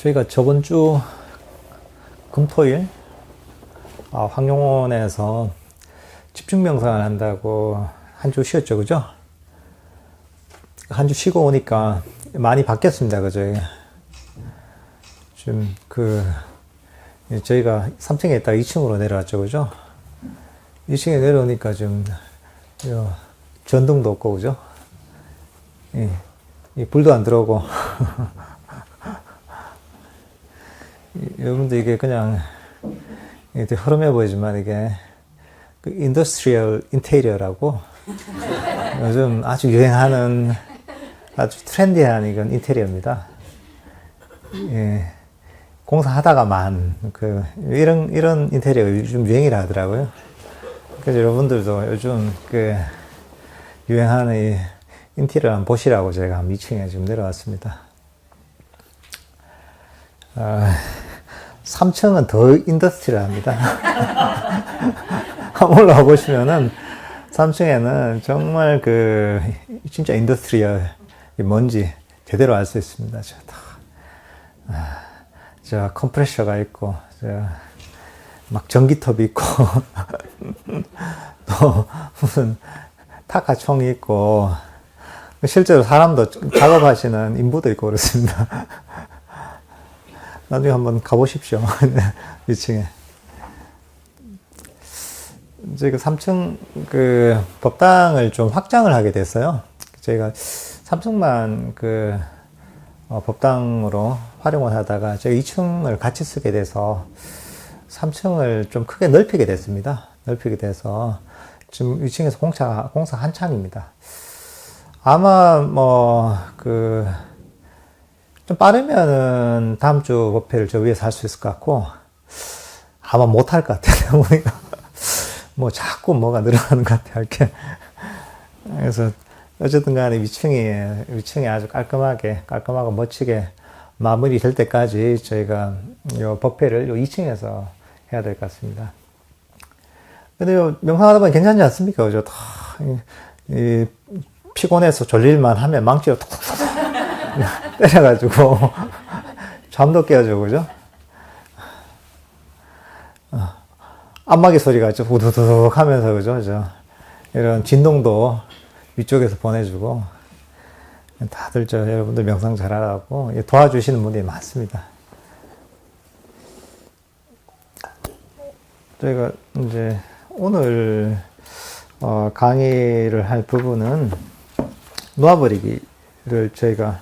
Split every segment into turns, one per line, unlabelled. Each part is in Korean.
저희가 저번 주 금토일 황룡원에서 집중 명상을 한다고 한 주 쉬었죠, 그죠? 한 주 쉬고 오니까 많이 바뀌었습니다, 그죠? 좀 저희가 3층에 있다가 2층으로 내려왔죠, 그죠? 2층에 내려오니까 좀 전등도 없고, 그죠? 불도 안 들어오고. 여러분들 이게 그냥 되게 허름해 보이지만 이게 인더스트리얼 인테리어라고 요즘 아주 유행하는 아주 트렌디한 이건 인테리어입니다. 예, 공사하다가만 이런 인테리어가 요즘 유행이라 하더라고요. 그래서 여러분들도 요즘 유행하는 이 인테리어 한번 보시라고 제가 2층에 지금 내려왔습니다. 3층은 더 인더스트리얼합니다. 한번 올라와 보시면은 3층에는 정말 진짜 인더스트리얼 뭔지 제대로 알 수 있습니다. 저 컴프레셔가 있고, 막 전기톱이 있고, 또 무슨 타카총이 있고, 실제로 사람도 작업하시는 인부도 있고 그렇습니다. 나중에 한번 가보십시오. 2층에. 저희가 3층 법당을 좀 확장을 하게 됐어요. 저희가 3층만 법당으로 활용을 하다가 저희 2층을 같이 쓰게 돼서 3층을 좀 크게 넓히게 됐습니다. 넓히게 돼서 지금 2층에서 공사 한창입니다. 아마 좀 빠르면은 다음 주 법회를 저 위에서 할 수 있을 것 같고, 아마 못 할 것 같아요. 자꾸 뭐가 늘어나는 것 같아요. 이렇게. 그래서, 어쨌든 간에 위층이 아주 깔끔하고 멋지게 마무리 될 때까지 저희가 요 법회를 요 2층에서 해야 될 것 같습니다. 근데 명상하다 보면 괜찮지 않습니까? 그죠? 피곤해서 졸릴만 하면 망치로 톡 때려가지고 잠도 깨어지고, 그죠? 안마기 소리가 좀 우두둑 하면서, 그죠? 이런 진동도 위쪽에서 보내주고, 다들 여러분들 명상 잘하라고 도와주시는 분들이 많습니다. 저희가 이제 오늘 강의를 할 부분은 놓아버리기를 저희가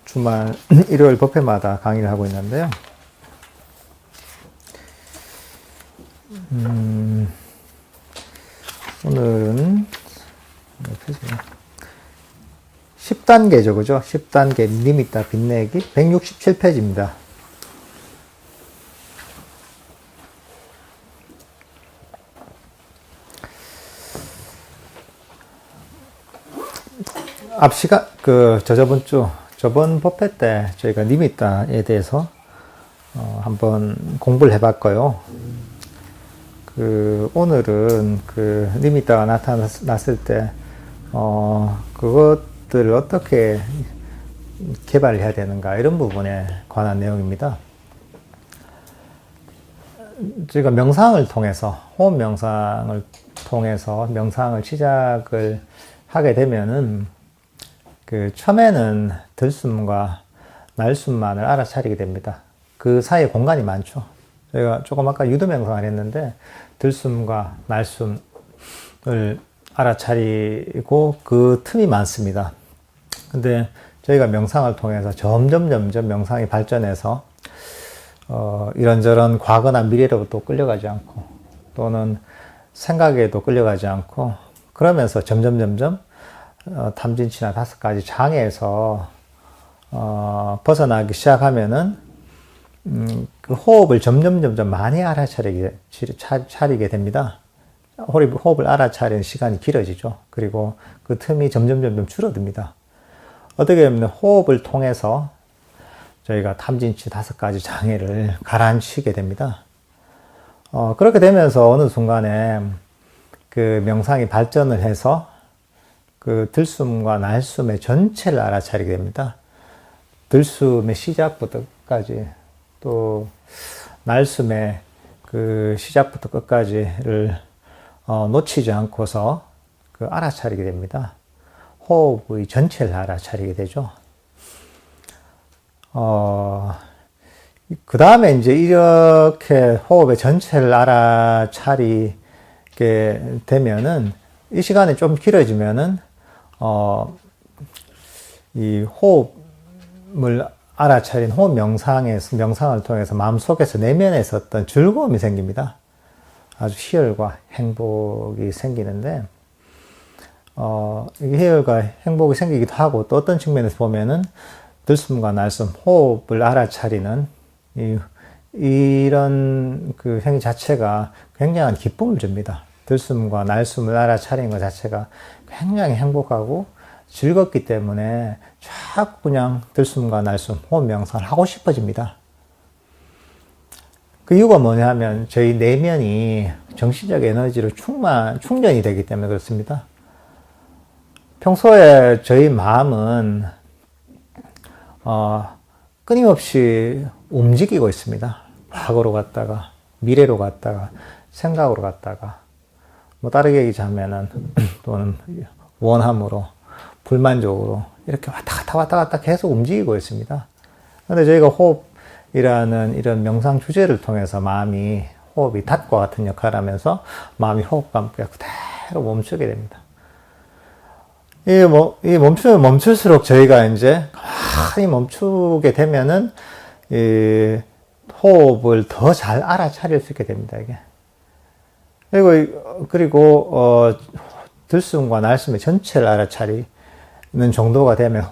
주말 일요일 법회마다 강의를 하고 있는데요. 오늘은 10단계죠, 그죠? 10단계 리미터 빛내기 167페이지입니다. 저번 법회 때 저희가 리미터에 대해서 한번 공부를 해봤고요. 오늘은 리미터가 나타났을 때 그것들을 어떻게 개발을 해야 되는가, 이런 부분에 관한 내용입니다. 저희가 명상을 통해서, 호흡 명상을 통해서 명상을 시작을 하게 되면은 처음에는 들숨과 날숨만을 알아차리게 됩니다. 그 사이에 공간이 많죠. 저희가 조금 아까 유도 명상을 했는데 들숨과 날숨을 알아차리고 그 틈이 많습니다. 근데 저희가 명상을 통해서 점점 명상이 발전해서 이런저런 과거나 미래로도 끌려가지 않고, 또는 생각에도 끌려가지 않고, 그러면서 점점 탐진치나 5가지 장애에서 벗어나기 시작하면은 그 호흡을 점점 많이 차리게 됩니다. 호흡을 알아차리는 시간이 길어지죠. 그리고 그 틈이 점점 줄어듭니다. 어떻게 보면 호흡을 통해서 저희가 탐진치 5가지 장애를 가라앉히게 됩니다. 그렇게 되면서 어느 순간에 명상이 발전을 해서 들숨과 날숨의 전체를 알아차리게 됩니다. 들숨의 시작부터 끝까지 또 날숨의 그 시작부터 끝까지를 놓치지 않고서 그 알아차리게 됩니다. 호흡의 전체를 알아차리게 되죠. 그 다음에 이제 이렇게 호흡의 전체를 알아차리게 되면은 이 시간이 좀 길어지면은 이 호흡을 알아차린 호흡 명상을 통해서 마음속에서 내면에서 어떤 즐거움이 생깁니다. 아주 희열과 행복이 생기는데, 희열과 행복이 생기기도 하고, 또 어떤 측면에서 보면은 들숨과 날숨, 호흡을 알아차리는 이런 그 행위 자체가 굉장한 기쁨을 줍니다. 들숨과 날숨을 알아차리는 것 자체가 굉장히 행복하고 즐겁기 때문에 자꾸 그냥 들숨과 날숨, 호흡 명상을 하고 싶어집니다. 그 이유가 뭐냐면 저희 내면이 정신적 에너지로 충전이 되기 때문에 그렇습니다. 평소에 저희 마음은 끊임없이 움직이고 있습니다. 과거로 갔다가 미래로 갔다가 생각으로 갔다가 뭐 다르게 얘기하면은 또는 원함으로 불만족으로 이렇게 왔다 갔다 계속 움직이고 있습니다. 그런데 저희가 호흡이라는 이런 명상 주제를 통해서 마음이 호흡이 닷과 같은 역할을 하면서 마음이 호흡과 함께 그대로 멈추게 됩니다. 이 멈추면 멈출수록 저희가 이제 가만히 멈추게 되면은 이 호흡을 더 잘 알아차릴 수 있게 됩니다, 이게. 그리고 들숨과 날숨의 전체를 알아차리는 정도가 되면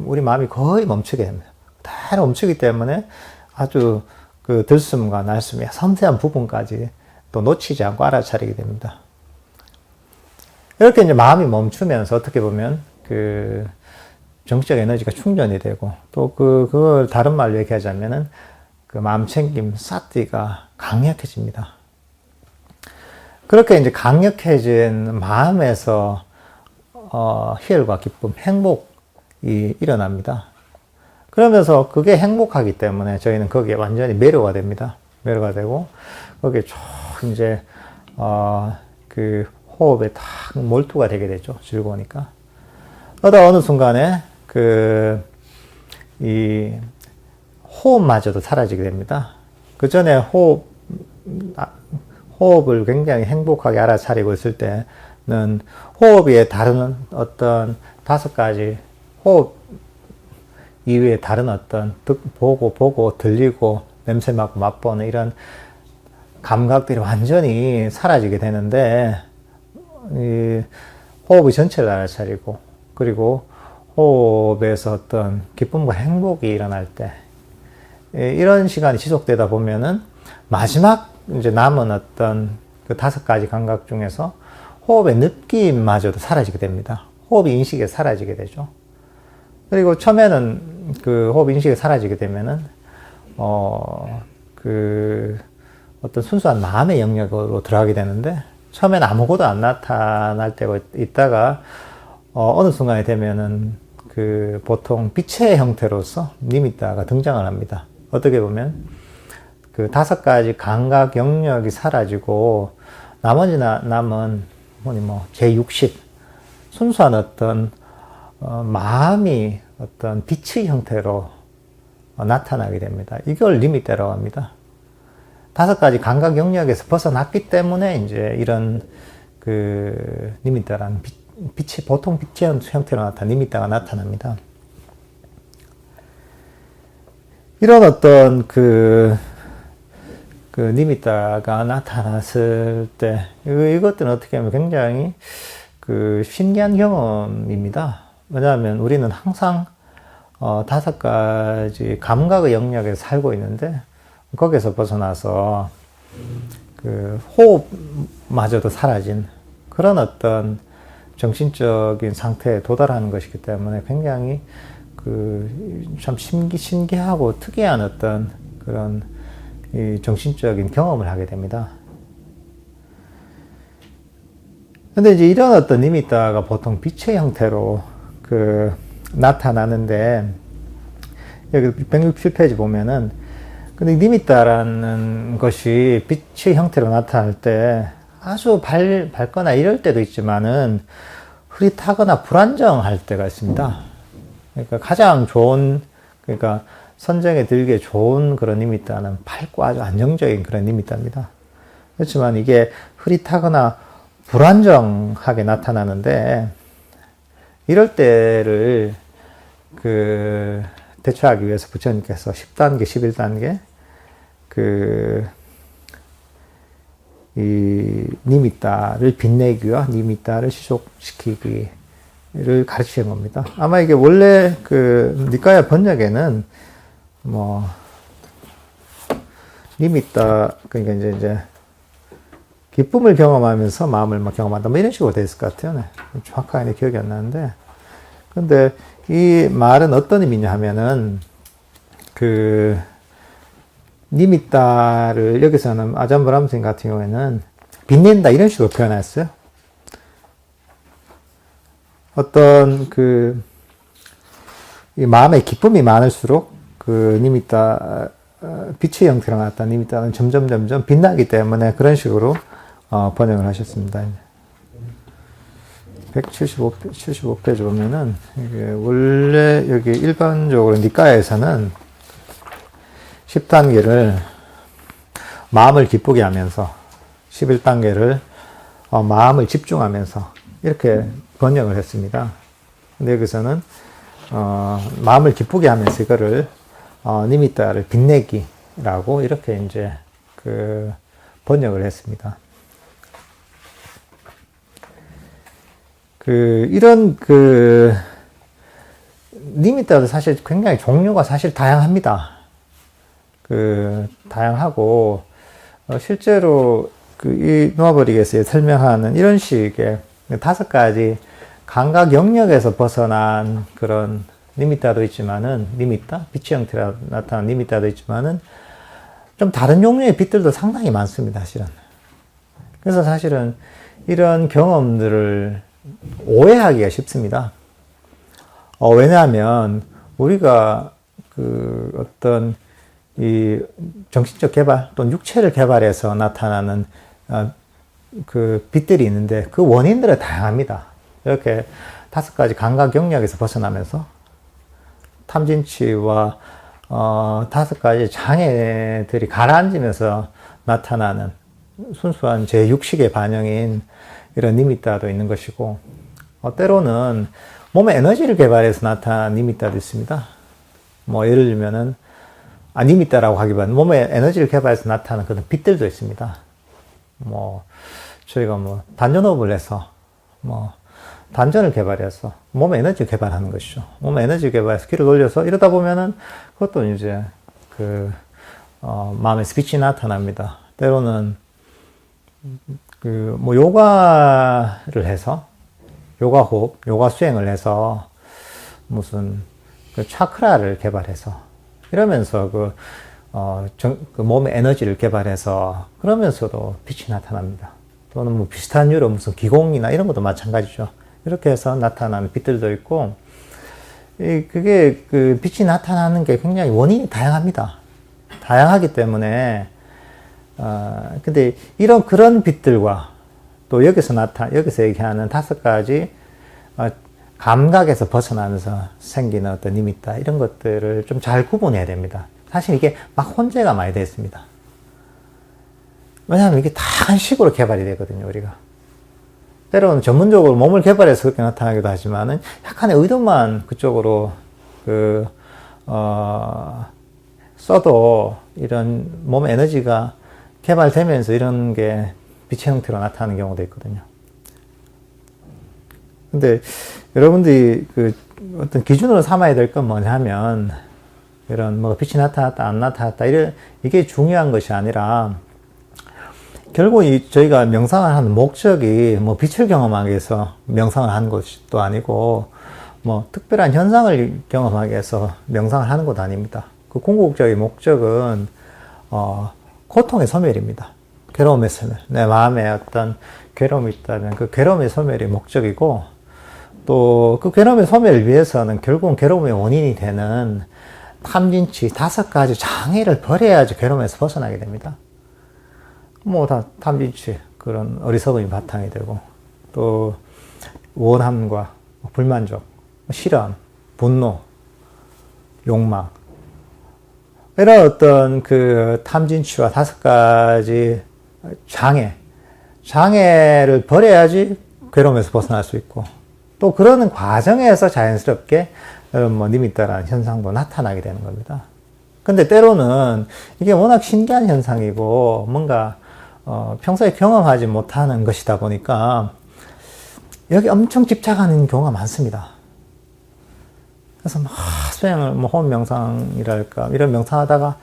우리 마음이 거의 멈추게 됩니다. 그대로 멈추기 때문에 아주 그 들숨과 날숨의 섬세한 부분까지 또 놓치지 않고 알아차리게 됩니다. 이렇게 이제 마음이 멈추면서 어떻게 보면 그 정신적 에너지가 충전이 되고 또 그걸 다른 말로 얘기하자면은 그 마음 챙김, 사티가 강력해집니다. 그렇게 이제 강력해진 마음에서 희열과 기쁨, 행복이 일어납니다. 그러면서 그게 행복하기 때문에 저희는 거기에 완전히 매료가 됩니다. 매료가 되고 거기에 쭉 이제 그 호흡에 딱 몰두가 되게 되죠. 즐거우니까. 그러다 어느 순간에 이 호흡마저도 사라지게 됩니다. 그 전에 호흡을 굉장히 행복하게 알아차리고 있을 때는 호흡 이외에 다른 어떤 5가지 호흡 이외에 다른 어떤 보고 들리고 냄새 맡고 맛보는 이런 감각들이 완전히 사라지게 되는데 이 호흡의 전체를 알아차리고 그리고 호흡에서 어떤 기쁨과 행복이 일어날 때 이런 시간이 지속되다 보면은 마지막 이제 남은 어떤 그 5가지 감각 중에서 호흡의 느낌마저도 사라지게 됩니다. 호흡 인식이 사라지게 되죠. 그리고 처음에는 그 호흡 인식이 사라지게 되면은 그 어떤 순수한 마음의 영역으로 들어가게 되는데 처음에는 아무것도 안 나타날 때가 있다가 어느 순간이 되면은 그 보통 빛의 형태로서 니미타가 등장을 합니다. 어떻게 보면 그 5가지 감각 영역이 사라지고 나머지 남은 제60 순수한 어떤 마음이 어떤 빛의 형태로 나타나게 됩니다. 이걸 니미타라고 합니다. 5가지 감각 영역에서 벗어났기 때문에 이제 이런 그 니미타라는 빛이 보통 빛의 형태로 나타난 니미타가 나타납니다. 이런 어떤 그 니미타가 나타났을 때 이것들은 어떻게 하면 굉장히 그 신기한 경험입니다. 왜냐하면 우리는 항상 5가지 감각의 영역에 살고 있는데 거기서 벗어나서 그 호흡마저도 사라진 그런 어떤 정신적인 상태에 도달하는 것이기 때문에 굉장히 참 신기하고 특이한 어떤 그런 이 정신적인 경험을 하게 됩니다. 근데 이제 이런 어떤 니미타가 보통 빛의 형태로 나타나는데 여기 167페이지 보면은, 근데 니미따라는 것이 빛의 형태로 나타날 때 아주 밝거나 이럴 때도 있지만은 흐릿하거나 불안정할 때가 있습니다. 그러니까 가장 좋은, 그러니까 선정에 들기에 좋은 그런 니미따는 밝고 아주 안정적인 그런 니미따입니다. 그렇지만 이게 흐릿하거나 불안정하게 나타나는데, 이럴 때를 대처하기 위해서 부처님께서 10단계, 11단계 이 니미따를 빛내기와 니미따를 시속시키기를 가르치는 겁니다. 아마 이게 원래 니까야 번역에는 니미따, 그러니까 이제 기쁨을 경험하면서 마음을 경험한다, 이런 식으로 되어 있을 것 같아요. 네. 정확하게 기억이 안 나는데. 근데 이 말은 어떤 의미냐 하면은, 니미따를 여기서는 아잠브람스님 같은 경우에는 빛낸다 이런 식으로 표현했어요. 어떤 이 마음의 기쁨이 많을수록 니미따, 빛의 형태로 나타난 니미따는 점점 빛나기 때문에 그런 식으로 번역을 하셨습니다. 75페이지 보면은, 이게 원래 여기 일반적으로 니까야에서는 10단계를 마음을 기쁘게 하면서 11단계를 마음을 집중하면서 이렇게 번역을 했습니다. 근데 여기서는 마음을 기쁘게 하면서 이거를 니미따를 빛내기라고 이렇게 이제 번역을 했습니다. 이런 니미따도 사실 굉장히 종류가 사실 다양합니다. 다양하고, 실제로 이 노아버릭에서 설명하는 이런 식의 5가지 감각 영역에서 벗어난 그런 니미따도 있지만은, 니미따? 빛의 형태로 나타난 니미따도 있지만은, 좀 다른 종류의 빛들도 상당히 많습니다, 사실은. 그래서 사실은 이런 경험들을 오해하기가 쉽습니다. 왜냐하면, 우리가 어떤 이 정신적 개발 또는 육체를 개발해서 나타나는 빛들이 있는데 그 원인들은 다양합니다. 이렇게 5가지 감각 영역에서 벗어나면서 탐진치와 5가지 장애들이 가라앉으면서 나타나는 순수한 제6식의 반영인 이런 니미따도 있는 것이고, 때로는 몸의 에너지를 개발해서 나타나는 니미따도 있습니다. 예를 들면은 니미따라고 하기보다는 몸의 에너지를 개발해서 나타나는 그런 빛들도 있습니다. 저희가 단전호흡을 해서, 단전을 개발해서 몸의 에너지를 개발하는 것이죠. 몸의 에너지를 개발해서 기를 올려서 이러다 보면은 그것도 이제 마음에서 빛이 나타납니다. 때로는 요가를 해서, 요가 호흡, 요가 수행을 해서 무슨 차크라를 개발해서 이러면서 몸의 에너지를 개발해서 그러면서도 빛이 나타납니다. 또는 비슷한 유로 무슨 기공이나 이런 것도 마찬가지죠. 이렇게 해서 나타나는 빛들도 있고, 그게 빛이 나타나는 게 굉장히 원인이 다양합니다. 다양하기 때문에, 근데 그런 빛들과 또 여기서 얘기하는 5가지 감각에서 벗어나면서 생기는 어떤 니미따, 이런 것들을 좀 잘 구분해야 됩니다. 사실 이게 막 혼재가 많이 되어 있습니다. 왜냐하면 이게 다양한 식으로 개발이 되거든요, 우리가. 때로는 전문적으로 몸을 개발해서 그렇게 나타나기도 하지만은 약간의 의도만 그쪽으로 써도 이런 몸의 에너지가 개발되면서 이런 게 빛의 형태로 나타나는 경우도 있거든요. 근데 여러분들이 어떤 기준으로 삼아야 될 건 뭐냐면, 이런 빛이 나타났다 안 나타났다 이게 중요한 것이 아니라, 결국 저희가 명상을 하는 목적이 빛을 경험하기 위해서 명상을 하는 것도 아니고, 특별한 현상을 경험하기 위해서 명상을 하는 것도 아닙니다. 그 궁극적인 목적은 고통의 소멸입니다. 괴로움의 소멸. 내 마음에 어떤 괴로움이 있다면 그 괴로움의 소멸이 목적이고, 또 그 괴로움의 소멸을 위해서는 결국은 괴로움의 원인이 되는 탐진치 5가지 장애를 버려야지 괴로움에서 벗어나게 됩니다. 뭐 다 탐진치 그런 어리석음이 바탕이 되고 또 원함과 불만족, 실험, 분노, 욕망 이런 어떤 그 탐진치와 5가지 장애를 버려야지 괴로움에서 벗어날 수 있고 또 그러는 과정에서 자연스럽게 뭐 니미tta라는 현상도 나타나게 되는 겁니다. 근데 때로는 이게 워낙 신기한 현상이고 뭔가 평소에 경험하지 못하는 것이다 보니까 여기 엄청 집착하는 경우가 많습니다. 그래서 막 수행을 뭐 호흡 명상이랄까 이런 명상하다가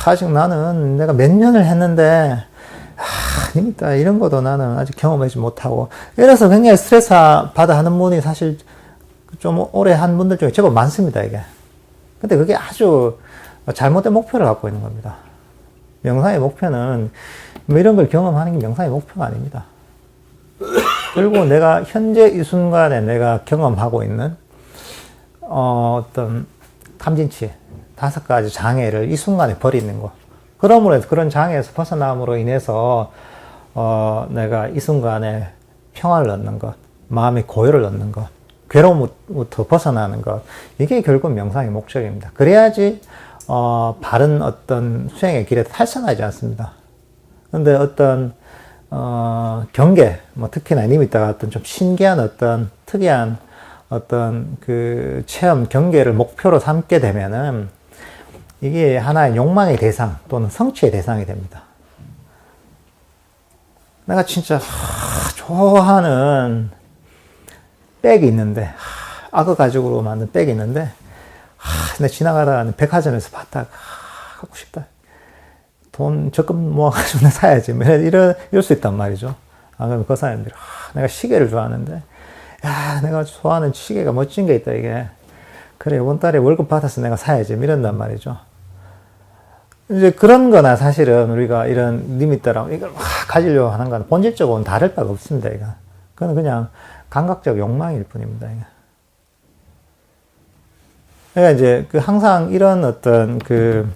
아직 나는 내가 몇 년을 했는데 니미tta 이런 것도 나는 아직 경험하지 못하고 이래서 굉장히 스트레스 받아 하는 분이 사실 좀 오래 한 분들 중에 제법 많습니다, 이게. 근데 그게 아주 잘못된 목표를 갖고 있는 겁니다. 명상의 목표는 뭐 이런 걸 경험하는 게 명상의 목표가 아닙니다. 결국 내가 현재 이 순간에 내가 경험하고 있는 어떤 탐진치 5가지 장애를 이 순간에 버리는 것. 그러므로 해서 그런 장애에서 벗어남으로 인해서 내가 이 순간에 평화를 얻는 것, 마음의 고요를 얻는 것, 괴로움부터 벗어나는 것, 이게 결국 명상의 목적입니다. 그래야지 바른 어떤 수행의 길에 탈선하지 않습니다. 그런데 어떤 경계, 뭐 특히나 니미tta 같은 좀 신기한 어떤 특이한 어떤 그 체험 경계를 목표로 삼게 되면은 이게 하나의 욕망의 대상 또는 성취의 대상이 됩니다. 내가 진짜 좋아하는 백이 있는데 악어 가죽으로 만든 백이 있는데 내가 지나가다가 백화점에서 봤다 갖고 싶다. 돈 적금 모아가지고 내가 사야지. 이럴 수 있단 말이죠. 그러면 그 사람들이 내가 시계를 좋아하는데 야 내가 좋아하는 시계가 멋진 게 있다 이게. 그래 이번 달에 월급 받아서 내가 사야지. 이런단 말이죠. 이제 그런 거나 사실은 우리가 이런 니미tta랑 이걸 막 가지려고 하는 건 본질적으로는 다를 바가 없습니다. 이거. 그건 그냥 감각적 욕망일 뿐입니다. 이게. 그러니까 이제 그 항상 이런 어떤 그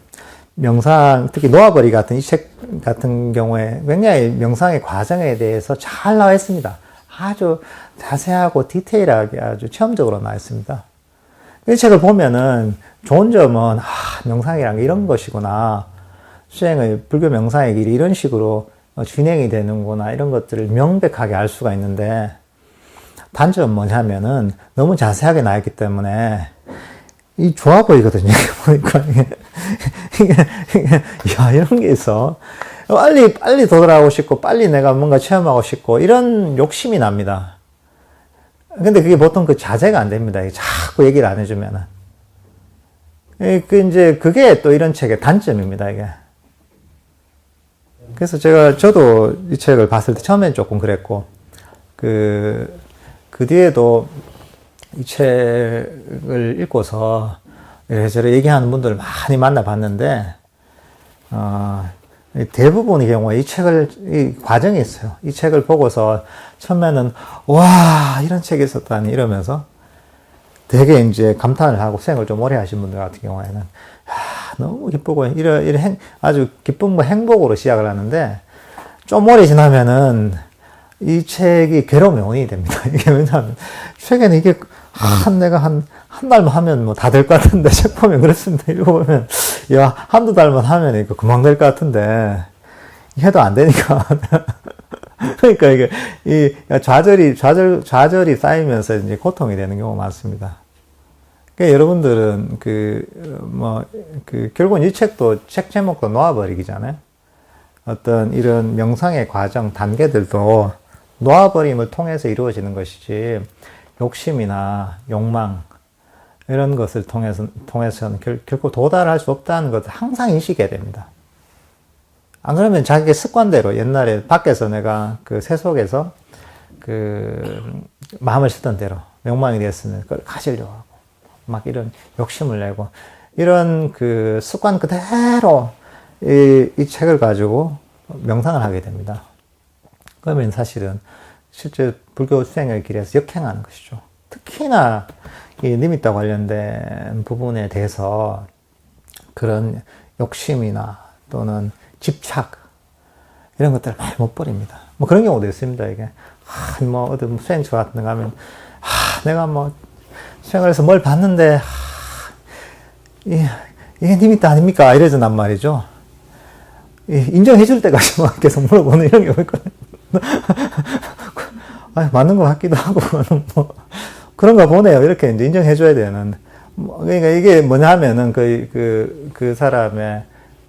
명상, 특히 노아버리 같은 이 책 같은 경우에 굉장히 명상의 과정에 대해서 잘 나와 있습니다. 아주 자세하고 디테일하게 아주 체험적으로 나와 있습니다. 이 책을 보면은 좋은 점은 명상이란 게 이런 것이구나. 수행의 불교 명상의 길이 이런 식으로 진행이 되는구나. 이런 것들을 명백하게 알 수가 있는데 단점은 뭐냐면은 너무 자세하게 나와 있기 때문에 이 좋아 보이거든요. 보니까 야 이런 게 있어. 빨리 돌아가고 싶고 빨리 내가 뭔가 체험하고 싶고 이런 욕심이 납니다. 근데 그게 보통 그 자제가 안 됩니다. 자꾸 얘기를 안 해주면은. 이제 그게 또 이런 책의 단점입니다, 이게. 그래서 저도 이 책을 봤을 때 처음엔 조금 그랬고, 그 뒤에도 이 책을 읽고서 이래저래 얘기하는 분들을 많이 만나봤는데, 대부분의 경우에 이 과정이 있어요. 이 책을 보고서 처음에는, 와, 이런 책이 있었다니 이러면서 되게 이제 감탄을 하고 수행을 좀 오래 하신 분들 같은 경우에는, 너무 기쁘고, 아주 기쁨과 행복으로 시작을 하는데, 좀 오래 지나면은 이 책이 괴로움의 원인이 됩니다. 이게 왜냐하면, 최근에 이게 내가 한 달만 하면 뭐 다 될 것 같은데, 책 보면 그렇습니다. 읽어보면, 야, 한두 달만 하면 이거 금방 될 것 같은데, 해도 안 되니까. 그러니까 이게, 좌절이 쌓이면서 이제 고통이 되는 경우가 많습니다. 그러니까 여러분들은 결국은 이 책도, 책 제목도 놓아버리기잖아요. 어떤 이런 명상의 과정, 단계들도 놓아버림을 통해서 이루어지는 것이지, 욕심이나 욕망, 이런 것을 통해서는 결코 도달할 수 없다는 것을 항상 인식해야 됩니다. 안 그러면 자기의 습관대로 옛날에 밖에서 내가 그 세속에서 마음을 쓰던 대로 명망이 됐으면 그걸 가지려고 하고 막 이런 욕심을 내고 이런 그 습관 그대로 이 책을 가지고 명상을 하게 됩니다. 그러면 사실은 실제 불교 수행의 길에서 역행하는 것이죠. 특히나 이 니미타 관련된 부분에 대해서 그런 욕심이나 또는 집착 이런 것들을 많이 못 버립니다. 뭐 그런 경우도 있습니다. 이게 뭐 어디 수행처 같은 데 가면 내가 뭐 수행을 해서 뭘 봤는데 이게 니미타 아닙니까? 이러잖단 말이죠. 인정해 줄 때까지 막 계속 물어보는 이런 경우 있거든요. 맞는 것 같기도 하고 뭐 그런가 보네요. 이렇게 이제 인정해 줘야 되는. 그러니까 이게 뭐냐 하면은 그 사람의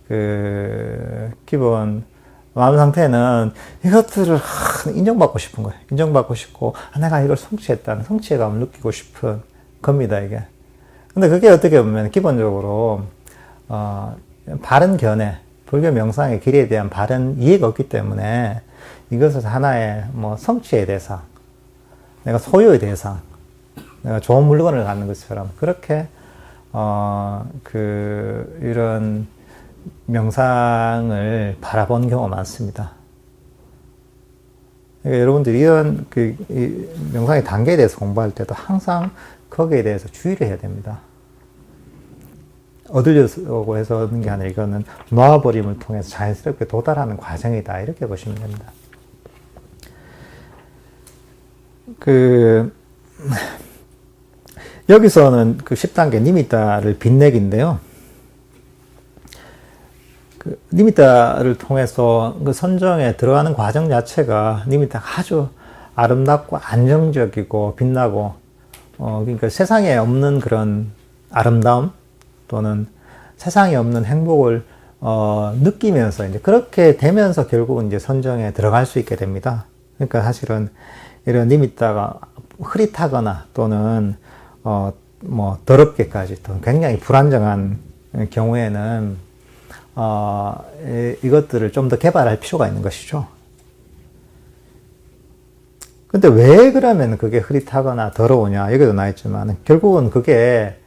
그 기본 마음 상태는 이것들을 인정받고 싶은 거예요. 인정받고 싶고 내가 이걸 성취했다는 성취감을 느끼고 싶은 겁니다, 이게. 근데 그게 어떻게 보면 기본적으로 바른 견해, 불교 명상의 길에 대한 바른 이해가 없기 때문에 이것을 하나의 뭐 성취의 대상, 내가 소유의 대상, 내가 좋은 물건을 갖는 것처럼 그렇게 이런 명상을 바라보는 경우가 많습니다. 그러니까 여러분들이 이런 이 명상의 단계에 대해서 공부할 때도 항상 거기에 대해서 주의를 해야 됩니다. 얻으려고 해서 얻는 게 아니라 이거는 놓아버림을 통해서 자연스럽게 도달하는 과정이다. 이렇게 보시면 됩니다. 여기서는 그 10단계 니미타를 빛내기인데요. 니미타를 통해서 그 선정에 들어가는 과정 자체가 니미타가 아주 아름답고 안정적이고 빛나고, 그러니까 세상에 없는 그런 아름다움 또는 세상에 없는 행복을, 느끼면서 이제 그렇게 되면서 결국은 이제 선정에 들어갈 수 있게 됩니다. 그러니까 사실은 이런 니미타가 흐릿하거나 또는, 뭐, 더럽게까지 또 굉장히 불안정한 경우에는, 이것들을 좀 더 개발할 필요가 있는 것이죠. 근데 왜 그러면 그게 흐릿하거나 더러우냐, 여기도 나있지만, 결국은 그게,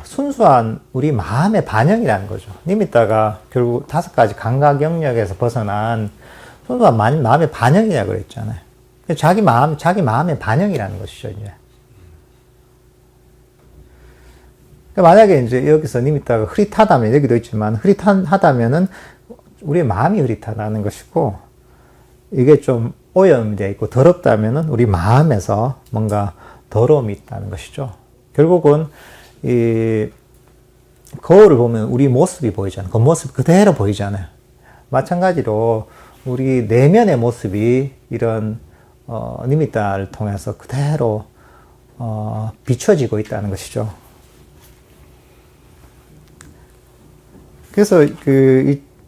순수한 우리 마음의 반영이라는 거죠. 니미타가 결국 5가지 감각 영역에서 벗어난 순수한 마음의 반영이라고 그랬잖아요. 자기 마음의 반영이라는 것이죠, 이제. 만약에 이제 여기서 니미타가 흐릿하다면, 여기도 있지만, 흐릿하다면은 우리의 마음이 흐릿하다는 것이고, 이게 좀 오염되어 있고 더럽다면은 우리 마음에서 뭔가 더러움이 있다는 것이죠. 결국은 이 거울을 보면 우리 모습이 보이잖아요. 그 모습 그대로 보이잖아요. 마찬가지로 우리 내면의 모습이 이런 니미타를 통해서 그대로 비춰지고 있다는 것이죠. 그래서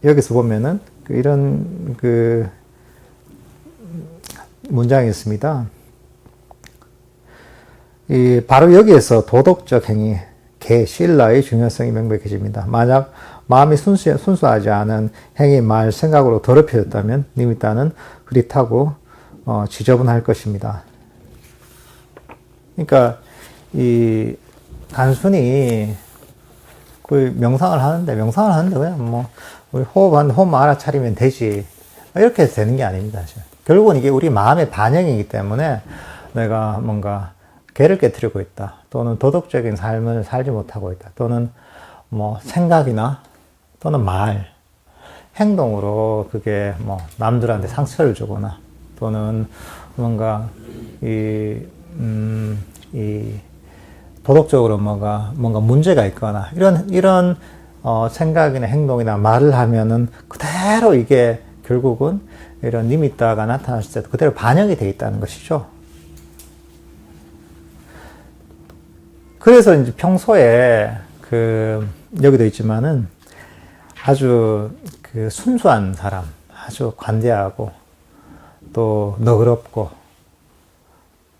여기서 보면은 이런 문장이 있습니다. 바로 여기에서 도덕적 행위, 신라의 중요성이 명백해집니다. 만약 마음이 순수하지 않은 행위, 말, 생각으로 더럽혀졌다면 니미타는 흐릿하고 지저분할 것입니다. 그러니까 단순히 명상을 하는데 그냥 뭐 우리 호흡 알아차리면 되지, 이렇게 해서 되는 게 아닙니다. 사실. 결국은 이게 우리 마음의 반영이기 때문에 내가 뭔가 개를 깨트리고 있다, 또는 도덕적인 삶을 살지 못하고 있다, 또는 뭐 생각이나 또는 말, 행동으로 그게 뭐 남들한테 상처를 주거나 또는 뭔가 도덕적으로 뭔가 문제가 있거나 이런 생각이나 행동이나 말을 하면은 그대로 이게 결국은 이런 니미타가 나타났을 때 그대로 반영이 되어 있다는 것이죠. 그래서 이제 평소에 여기도 있지만은 아주 순수한 사람, 아주 관대하고 또 너그럽고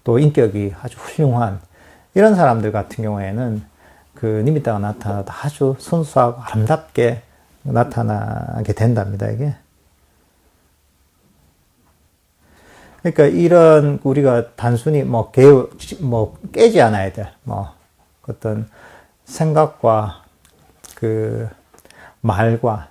또 인격이 아주 훌륭한 이런 사람들 같은 경우에는 니미타가 나타나도 아주 순수하고 아름답게 나타나게 된답니다, 이게. 그러니까 이런 우리가 단순히 깨지 않아야 될 어떤 생각과 말과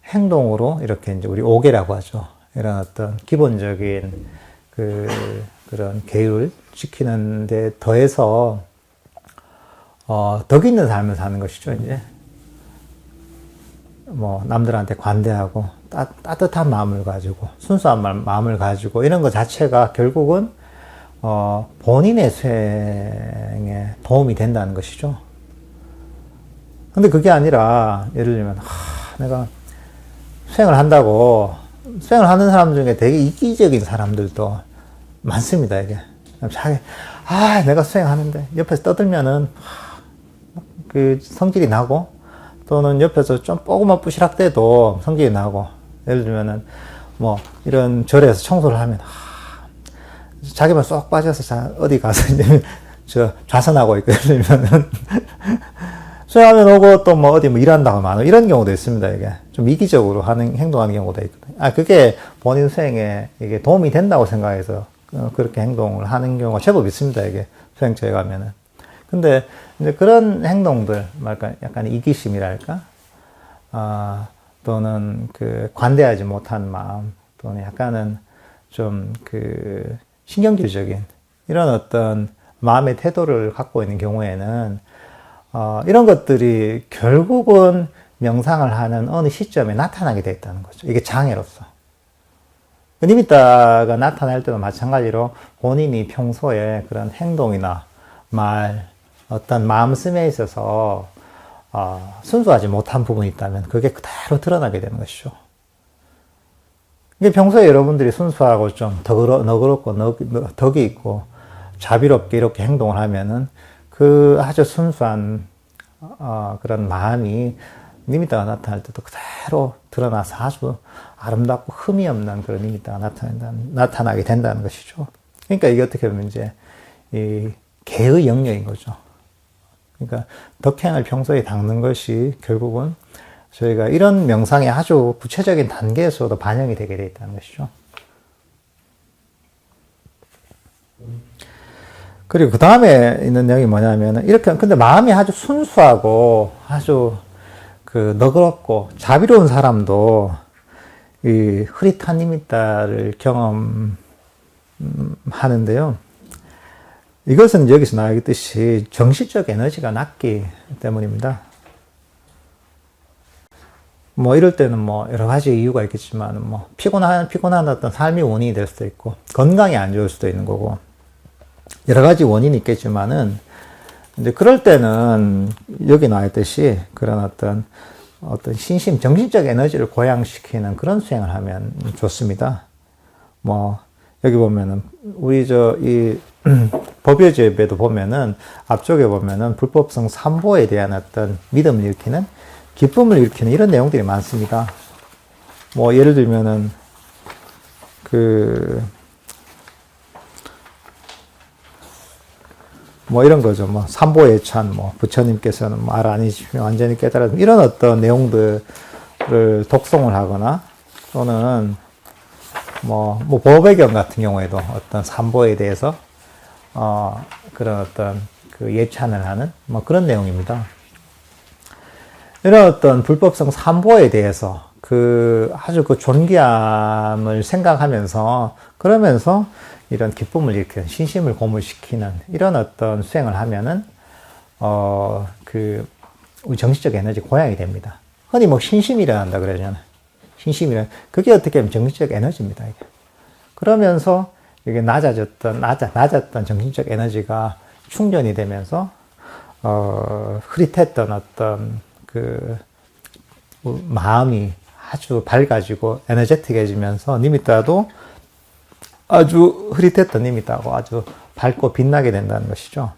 행동으로 이렇게 이제 우리 오계라고 하죠. 이런 어떤 기본적인 그런 계율을 지키는 데 더해서 덕 있는 삶을 사는 것이죠, 이제. 뭐, 남들한테 관대하고, 따뜻한 마음을 가지고, 순수한 마음을 가지고, 이런 것 자체가 결국은, 본인의 수행에 도움이 된다는 것이죠. 근데 그게 아니라, 예를 들면, 내가 수행을 한다고, 수행을 하는 사람 중에 되게 이기적인 사람들도 많습니다, 이게. 자기, 내가 수행하는데, 옆에서 떠들면은, 그 성질이 나고, 또는 옆에서 좀 조금만 부시락대도 성질이 나고, 예를 들면은, 뭐, 이런 절에서 청소를 하면, 자기만 쏙 빠져서 어디 가서 이제, 좌선하고 있고, 예를 들면은, 수행하면 오고 또 뭐 어디 뭐 일한다고 하고 이런 경우도 있습니다, 이게. 좀 이기적으로 행동하는 경우도 있거든요. 그게 본인 수행에 이게 도움이 된다고 생각해서 그렇게 행동을 하는 경우가 제법 있습니다, 이게. 수행처에 가면은. 근데 이제 그런 행동들, 약간 이기심이랄까? 또는 관대하지 못한 마음, 또는 약간은 좀 신경질적인 이런 어떤 마음의 태도를 갖고 있는 경우에는 이런 것들이 결국은 명상을 하는 어느 시점에 나타나게 돼 있다는 거죠. 이게 장애로서. 니미타가 나타날 때도 마찬가지로 본인이 평소에 그런 행동이나 말, 어떤 마음씀에 있어서 순수하지 못한 부분이 있다면 그게 그대로 드러나게 되는 것이죠. 이게 평소에 여러분들이 순수하고 좀 너그럽고 덕이 있고 자비롭게 이렇게 행동을 하면은 그 아주 순수한 그런 마음이 니미타가 나타날 때도 그대로 드러나서 아주 아름답고 흠이 없는 그런 니미타가 나타나게 된다는 것이죠. 그러니까 이게 어떻게 보면 이제 이 개의 영역인 거죠. 그러니까 덕행을 평소에 닦는 것이 결국은 저희가 이런 명상의 아주 구체적인 단계에서도 반영이 되게 되어 있다는 것이죠. 그리고 그 다음에 있는 내용이 뭐냐면, 근데 마음이 아주 순수하고 아주 너그럽고 자비로운 사람도 이 흐릿한 니미타를 경험하는데요. 이것은 여기서 나오듯이 정신적 에너지가 낮기 때문입니다. 뭐 이럴 때는 뭐 여러 가지 이유가 있겠지만, 뭐 피곤한 어떤 삶의 원인이 될 수도 있고, 건강이 안 좋을 수도 있는 거고, 여러 가지 원인이 있겠지만은, 이제 그럴 때는 여기 나와있듯이 그런 어떤 신심, 정신적 에너지를 고양시키는 그런 수행을 하면 좋습니다. 뭐, 여기 보면은, 우리 이 법요집에도 보면은, 앞쪽에 보면은 불법성 삼보에 대한 어떤 믿음을 일으키는, 기쁨을 일으키는 이런 내용들이 많습니다. 뭐, 예를 들면은, 뭐 이런 거죠. 뭐 삼보의 찬, 뭐 부처님께서는 뭐 알 아니시며 완전히 깨달아 이런 어떤 내용들을 독송을 하거나 또는 뭐 보배경 같은 경우에도 어떤 삼보에 대해서 그런 어떤 예찬을 하는 뭐 그런 내용입니다. 이런 어떤 불법성 삼보에 대해서 아주 존귀함을 생각하면서 그러면서 이런 기쁨을 일으키는, 신심을 고물시키는 이런 어떤 수행을 하면은, 우리 정신적 에너지 고양이 됩니다. 흔히 뭐 신심이라 한다 그러잖아요. 신심이라. 그게 어떻게 보면 정신적 에너지입니다, 이게. 그러면서 이게 낮았던 정신적 에너지가 충전이 되면서, 흐릿했던 어떤 마음이 아주 밝아지고 에너제틱해지면서 니미타도 아주 흐릿했던 니미타고 아주 밝고 빛나게 된다는 것이죠.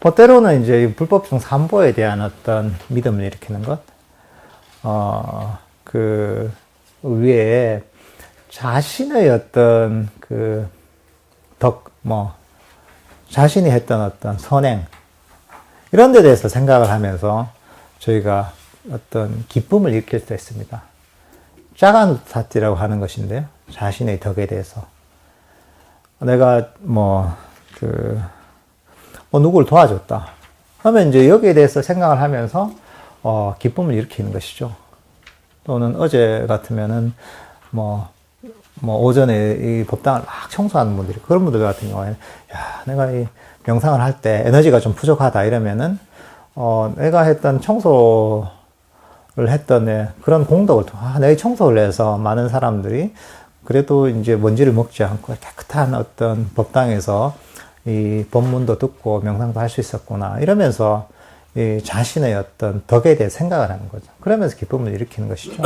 뭐 때로는 이제 불법성 삼보에 대한 어떤 믿음을 일으키는 것, 위에 자신의 어떤 자신이 했던 어떤 선행, 이런 데 대해서 생각을 하면서 저희가 어떤 기쁨을 일으킬 수 있습니다. 짜가누타티라고 하는 것인데요. 자신의 덕에 대해서. 내가 누구를 도와줬다. 하면 이제 여기에 대해서 생각을 하면서, 기쁨을 일으키는 것이죠. 또는 어제 같으면은, 오전에 이 법당을 막 청소하는 분들이, 그런 분들 같은 경우에는, 야, 내가 이 명상을 할 때 에너지가 좀 부족하다 이러면은, 내가 했던 청소를 했던 그런 공덕을, 내가 청소를 해서 많은 사람들이 그래도 이제 먼지를 먹지 않고 깨끗한 어떤 법당에서 이 법문도 듣고 명상도 할 수 있었구나. 이러면서 이 자신의 어떤 덕에 대해 생각을 하는 거죠. 그러면서 기쁨을 일으키는 것이죠.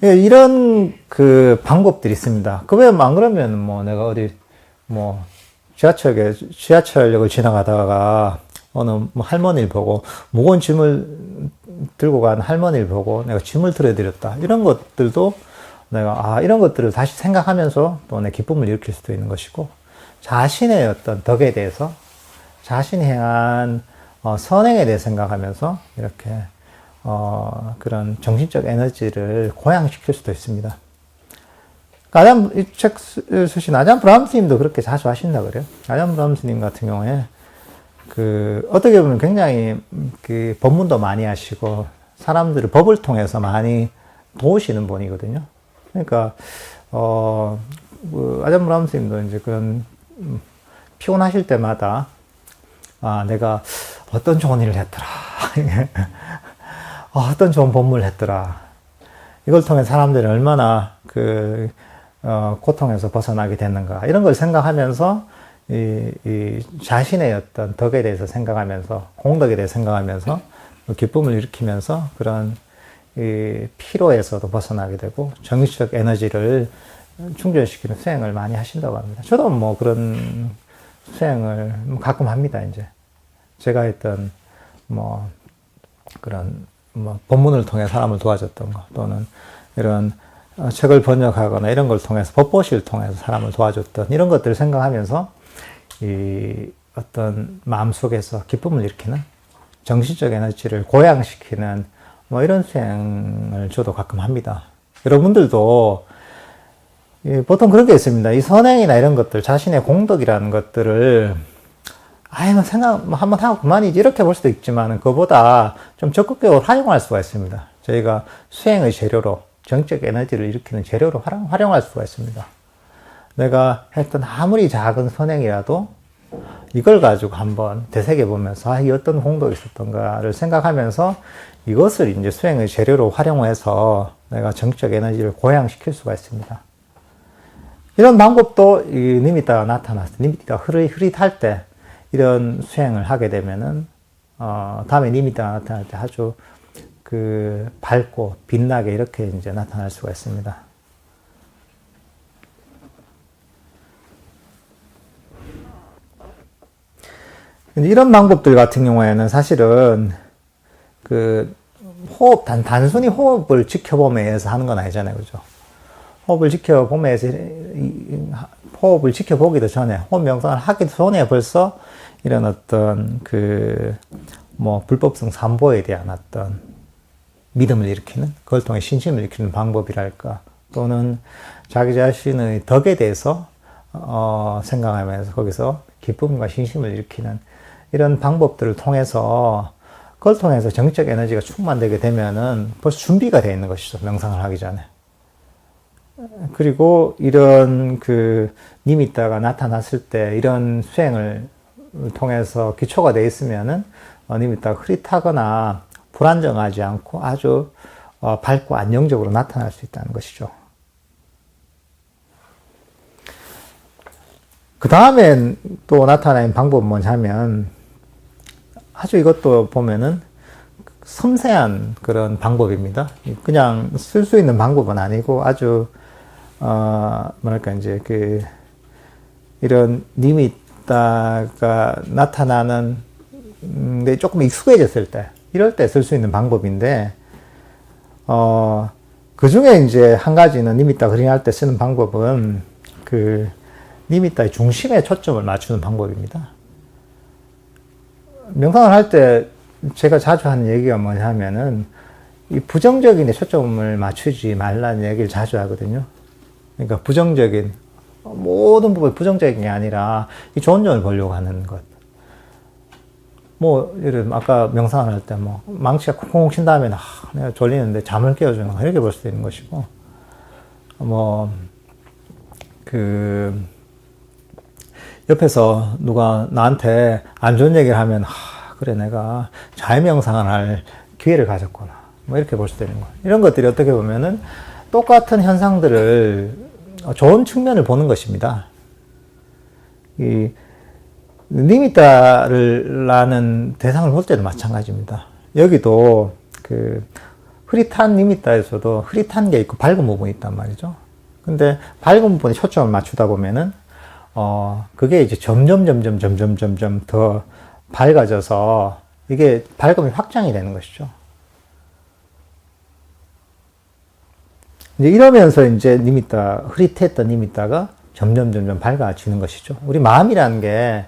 예, 이런 그 방법들이 있습니다. 그 왜 안 그러면 뭐 내가 어디 뭐 지하철역을 지나가다가 어느 뭐 할머니를 보고 무거운 짐을 들고 간 할머니를 보고 내가 짐을 들어드렸다. 이런 것들도 내가 이런 것들을 다시 생각하면서 또 내 기쁨을 일으킬 수도 있는 것이고, 자신의 어떤 덕에 대해서 자신이 행한 선행에 대해 생각하면서 이렇게 그런 정신적 에너지를 고양시킬 수도 있습니다. 이 책 쓰신 아잠 브라함스님도 그렇게 자주 하신다 그래요. 아잠 브라함스님 같은 경우에 어떻게 보면 굉장히 법문도 많이 하시고 사람들을 법을 통해서 많이 도우시는 분이거든요. 그러니까 아잠 브라함스님도 이제 그런 피곤하실 때마다 내가 어떤 좋은 일을 했더라. 어떤 좋은 법문을 했더라. 이걸 통해 사람들이 얼마나 고통에서 벗어나게 됐는가. 이런 걸 생각하면서, 자신의 어떤 덕에 대해서 생각하면서, 공덕에 대해서 생각하면서, 기쁨을 일으키면서 그런 피로에서도 벗어나게 되고, 정신적 에너지를 충전시키는 수행을 많이 하신다고 합니다. 저도 뭐 그런 수행을 가끔 합니다, 이제. 제가 했던, 그런, 법문을 통해 사람을 도와줬던 거, 또는 이런 책을 번역하거나 이런 걸 통해서, 법보시를 통해서 사람을 도와줬던 이런 것들을 생각하면서, 어떤 마음속에서 기쁨을 일으키는, 정신적 에너지를 고양시키는, 이런 수행을 저도 가끔 합니다. 여러분들도, 보통 그런 게 있습니다. 이 선행이나 이런 것들, 자신의 공덕이라는 것들을 한번 하고 그만이지 이렇게 볼 수도 있지만 그보다 좀 적극적으로 활용할 수가 있습니다. 저희가 수행의 재료로, 정적 에너지를 일으키는 재료로 활용할 수가 있습니다. 내가 했던 아무리 작은 선행이라도 이걸 가지고 한번 되새겨보면서 이 어떤 공덕이 있었던가를 생각하면서 이것을 이제 수행의 재료로 활용해서 내가 정적 에너지를 고양시킬 수가 있습니다. 이런 방법도 니미타가 나타났을 때, 니미타가 흐릿할 때 이런 수행을 하게 되면은, 다음에 니미타가 나타날 때 아주 밝고 빛나게 이렇게 이제 나타날 수가 있습니다. 이런 방법들 같은 경우에는 사실은 단순히 호흡을 지켜보면서 하는 건 아니잖아요. 그죠? 호흡을 지켜보기도 전에, 호흡 명상을 하기도 전에 벌써 이런 어떤 불법성 삼보에 대한 어떤 믿음을 일으키는, 그걸 통해 신심을 일으키는 방법이랄까, 또는 자기 자신의 덕에 대해서 생각하면서 거기서 기쁨과 신심을 일으키는 이런 방법들을 통해서, 그걸 통해서 정적 에너지가 충만되게 되면은 벌써 준비가 되어 있는 것이죠. 명상을 하기 전에. 그리고 이런 니미타가 나타났을 때 이런 수행을 통해서 기초가 되어 있으면은 니미타가 흐릿하거나 불안정하지 않고 아주 밝고 안정적으로 나타날 수 있다는 것이죠. 그 다음엔 또 나타나는 방법은 뭐냐면, 아주 이것도 보면은 섬세한 그런 방법입니다. 그냥 쓸 수 있는 방법은 아니고 아주 이런 니미타가 나타나는 데 조금 익숙해졌을 때, 이럴 때 쓸 수 있는 방법인데, 그 중에 이제 한 가지는 니미타 그림할 때 쓰는 방법은 니미타의 중심에 초점을 맞추는 방법입니다. 명상을 할 때 제가 자주 하는 얘기가 뭐냐면은, 이 부정적인 데 초점을 맞추지 말라는 얘기를 자주 하거든요. 그러니까 모든 부분이 부정적인 게 아니라 이 좋은 점을 보려고 하는 것. 예를 들면 아까 명상을 할 때 망치가 쿵쿵 친 다음에 내가 졸리는데 잠을 깨워주는 거, 이렇게 볼 수도 있는 것이고, 옆에서 누가 나한테 안 좋은 얘기를 하면, 그래, 내가 자유명상을 할 기회를 가졌구나. 뭐 이렇게 볼 수 있는 거예요. 이런 것들이 어떻게 보면은 똑같은 현상들을 좋은 측면을 보는 것입니다. 이 니미따라는 대상을 볼 때도 마찬가지입니다. 여기도 그 흐릿한 니미따에서도 흐릿한 게 있고 밝은 부분이 있단 말이죠. 근데 밝은 부분에 초점을 맞추다 보면은 그게 이제 점점 더 밝아져서 이게 밝음이 확장이 되는 것이죠. 이제 이러면서 이제 니미따, 흐릿했던 니미따가 점점 밝아지는 것이죠. 우리 마음이라는 게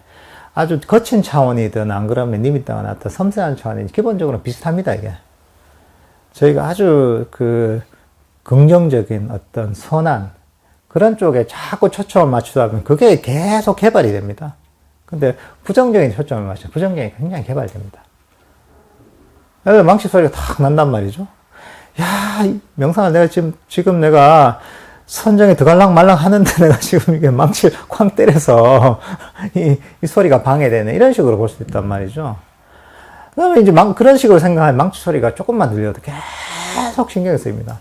아주 거친 차원이든 안 그러면 니미따가 나타 섬세한 차원이 기본적으로 비슷합니다, 이게. 저희가 아주 그 긍정적인 어떤 선한 그런 쪽에 자꾸 초점을 맞추다 보면 그게 계속 개발이 됩니다. 근데 부정적인 초점을 맞추면 부정적인 게 굉장히 개발됩니다. 그래서 망치 소리가 탁 난단 말이죠. 야, 명상을 내가 지금 내가 선정에 들어갈랑 말랑 하는데 내가 지금 이게 망치를 쾅 때려서 이 소리가 방해되네. 이런 식으로 볼 수 있단 말이죠. 그러면 이제 그런 식으로 생각하면 망치 소리가 조금만 들려도 계속 신경이 쓰입니다.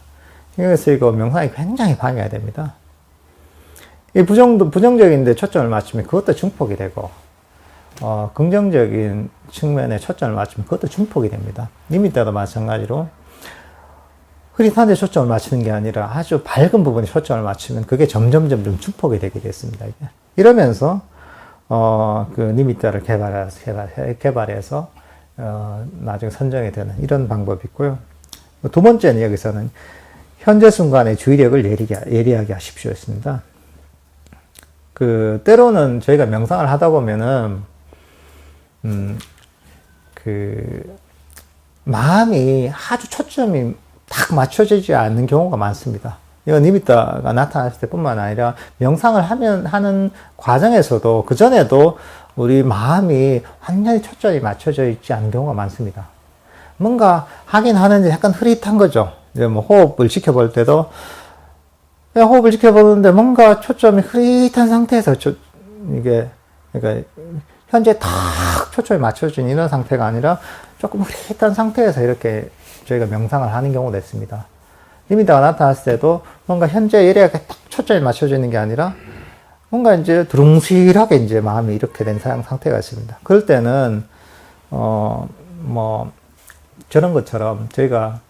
신경이 쓰이고 명상이 굉장히 방해가 됩니다. 이 부정적인데 초점을 맞추면 그것도 증폭이 되고, 긍정적인 측면에 초점을 맞추면 그것도 증폭이 됩니다. 니미따도 마찬가지로 흐릿한 데 초점을 맞추는 게 아니라 아주 밝은 부분에 초점을 맞추면 그게 점점 증폭이 되게 됐습니다. 이러면서, 그 니미따를 개발해서, 나중에 선정이 되는 이런 방법이 있고요. 두 번째는 여기서는 현재 순간의 주의력을 예리하게 하십시오 했습니다. 때로는 저희가 명상을 하다 보면은, 마음이 아주 초점이 딱 맞춰지지 않는 경우가 많습니다. 이건 니미따가 나타났을 때 뿐만 아니라 명상을 하는 과정에서도 그전에도 우리 마음이 완전히 초점이 맞춰져 있지 않은 경우가 많습니다. 뭔가 하긴 하는데 약간 흐릿한 거죠. 이제 뭐 호흡을 지켜볼 때도 호흡을 지켜보는데 뭔가 초점이 흐릿한 상태에서 이게 그러니까 현재 탁 초점이 맞춰진 이런 상태가 아니라 조금 흐릿한 상태에서 이렇게 저희가 명상을 하는 경우도 있습니다. 니미따가 나타났을 때도 뭔가 현재 예리하게 딱 초점이 맞춰져 있는 게 아니라 뭔가 이제 두룽실하게 이제 마음이 이렇게 된 상태가 있습니다. 그럴 때는 뭐 저런 것처럼 저희가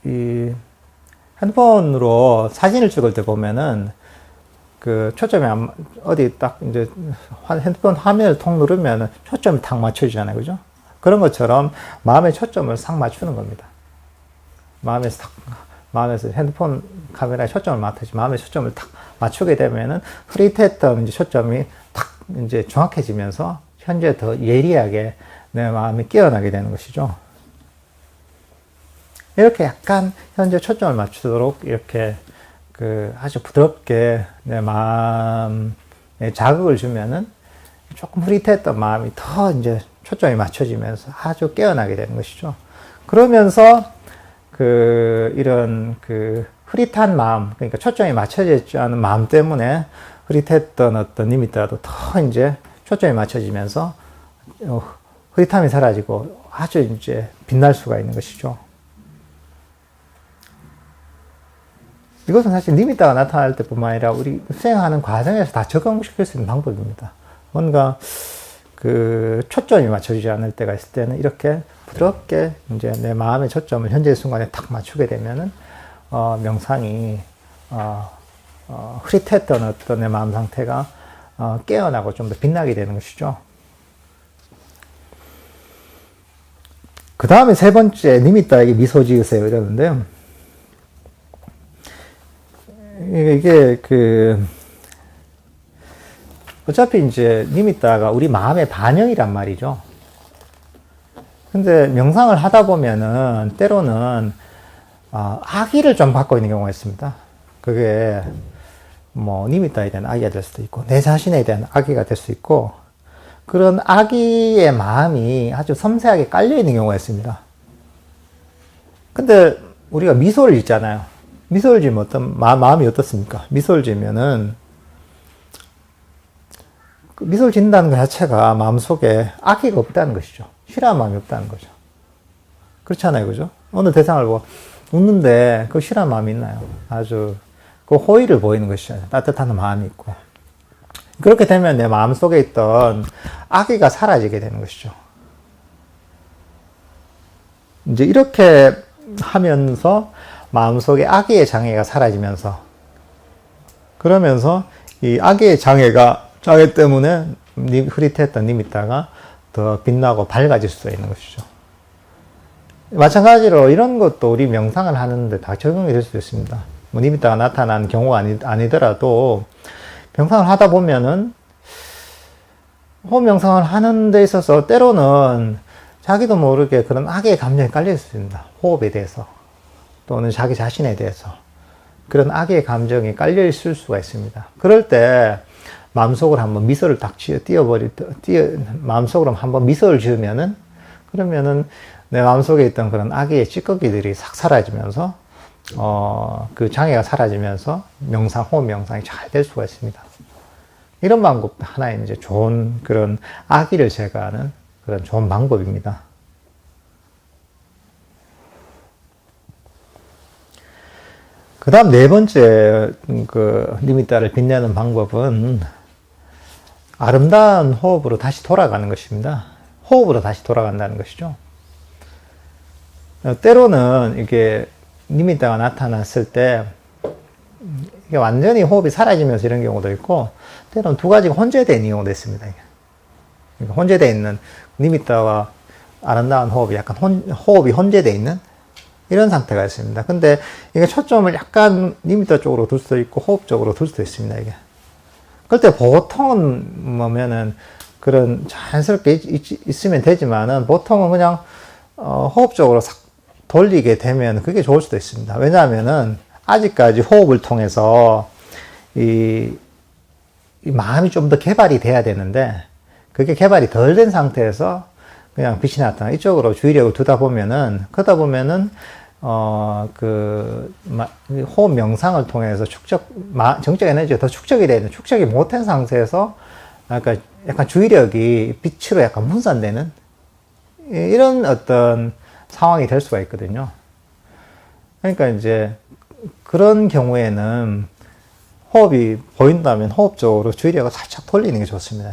이 핸드폰으로 사진을 찍을 때 보면은 초점이 어디 딱 이제 핸드폰 화면을 톡 누르면 초점이 탁 맞춰지잖아요. 그죠? 그런 것처럼 마음의 초점을 싹 맞추는 겁니다. 마음에서 핸드폰 카메라에 초점을 맞추지, 마음의 초점을 탁 맞추게 되면은 흐릿했던 이제 초점이 탁 이제 정확해지면서 현재 더 예리하게 내 마음이 깨어나게 되는 것이죠. 이렇게 약간 현재 초점을 맞추도록 이렇게 아주 부드럽게 내 마음에 자극을 주면은 조금 흐릿했던 마음이 더 이제 초점이 맞춰지면서 아주 깨어나게 되는 것이죠. 그러면서 이런 흐릿한 마음, 그러니까 초점이 맞춰져 있지 않은 마음 때문에 흐릿했던 어떤 니미따도 더 이제 초점이 맞춰지면서 흐릿함이 사라지고 아주 이제 빛날 수가 있는 것이죠. 이것은 사실 니미따가 나타날 때뿐만 아니라 우리 수행하는 과정에서 다 적용시킬 수 있는 방법입니다. 뭔가 초점이 맞춰지지 않을 때가 있을 때는 이렇게 부드럽게 이제 내 마음의 초점을 현재의 순간에 탁 맞추게 되면은 명상이 흐릿했던 어떤 내 마음 상태가 깨어나고 좀 더 빛나게 되는 것이죠. 그 다음에 세 번째 니미따에게 미소 지으세요 이러는데요. 이게 어차피 이제 니미따가 우리 마음의 반영이란 말이죠. 근데 명상을 하다 보면은 때로는 악의를 좀 갖고 있는 경우가 있습니다. 그게 뭐 니미따에 대한 악의가 될 수도 있고 내 자신에 대한 악의가 될 수 있고 그런 악의의 마음이 아주 섬세하게 깔려 있는 경우가 있습니다. 근데 우리가 미소를 짓잖아요. 미소를 지으면 마음이 어떻습니까? 미소를 지으면은 그 미소를 짓는다는 것 자체가 마음속에 악의가 없다는 것이죠. 싫어하는 마음이 없다는 거죠. 그렇잖아요. 그죠? 어느 대상을 보고 웃는데 그 싫어하는 마음이 있나요? 아주 그 호의를 보이는 것이죠. 따뜻한 마음이 있고. 그렇게 되면 내 마음속에 있던 악의가 사라지게 되는 것이죠. 이제 이렇게 하면서 마음속에 악의의 장애가 사라지면서 그러면서 이 악의의 장애 때문에 흐릿했던 니미타가 더 빛나고 밝아질 수 있는 것이죠. 마찬가지로 이런 것도 우리 명상을 하는데 다 적용이 될 수 있습니다. 뭐 니미타가 나타난 경우가 아니더라도 명상을 하다 보면은 호흡 명상을 하는 데 있어서 때로는 자기도 모르게 그런 악의 감정이 깔릴 수 있습니다. 호흡에 대해서 또는 자기 자신에 대해서 그런 악의 감정이 깔려 있을 수가 있습니다. 그럴 때 마음속으로 한번 미소를 딱 마음속으로 한번 미소를 지으면은 그러면은 내 마음속에 있던 그런 악의 찌꺼기들이 싹 사라지면서 그 장애가 사라지면서 호흡 명상이 잘 될 수가 있습니다. 이런 방법도 하나의 이제 좋은 그런 악의를 제거하는 그런 좋은 방법입니다. 그 다음 네 번째 그 니미타를 빛내는 방법은 아름다운 호흡으로 다시 돌아가는 것입니다. 호흡으로 다시 돌아간다는 것이죠. 때로는 이게 니미타가 나타났을 때 이게 완전히 호흡이 사라지면서 이런 경우도 있고 때로는 두 가지가 혼재되어 있는 경우도 있습니다. 그러니까 혼재되어 있는 니미타와 아름다운 호흡이 약간 호흡이 혼재되어 있는 이런 상태가 있습니다. 근데 이게 초점을 약간 니미타 쪽으로 둘 수도 있고 호흡 쪽으로 둘 수도 있습니다. 이게. 그때 보통은 뭐면은 그런 자연스럽게 있으면 되지만은 보통은 그냥 호흡 쪽으로 싹 돌리게 되면 그게 좋을 수도 있습니다. 왜냐하면은 아직까지 호흡을 통해서 이 마음이 좀 더 개발이 돼야 되는데 그게 개발이 덜 된 상태에서 그냥 빛이 나타나 이쪽으로 주의력을 두다 보면은 그러다 보면은 호흡 명상을 통해서 정적 에너지가 더 축적이 되는 축적이 못한 상태에서 약간 주의력이 빛으로 약간 분산되는 이런 어떤 상황이 될 수가 있거든요. 그러니까 이제 그런 경우에는 호흡이 보인다면 호흡 쪽으로 주의력을 살짝 돌리는 게 좋습니다.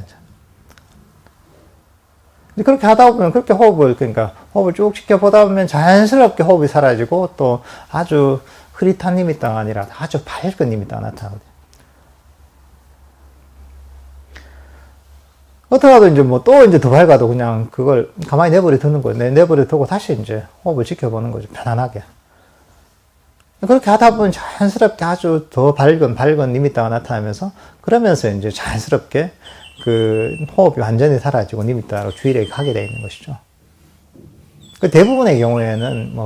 그렇게 하다 보면 그렇게 호흡을 쭉 지켜보다 보면 자연스럽게 호흡이 사라지고 또 아주 흐릿한 니미타가 아니라 아주 밝은 니미타가 나타나거든요. 어떡하도 이제 또 이제 더 밝아도 그냥 그걸 가만히 내버려 두는 거예요. 내버려 두고 다시 이제 호흡을 지켜보는 거죠. 편안하게. 그렇게 하다 보면 자연스럽게 아주 더 밝은 니미타가 나타나면서 그러면서 이제 자연스럽게 그 호흡이 완전히 사라지고 니미타로 주의력이 가게 되어 있는 것이죠. 그 대부분의 경우에는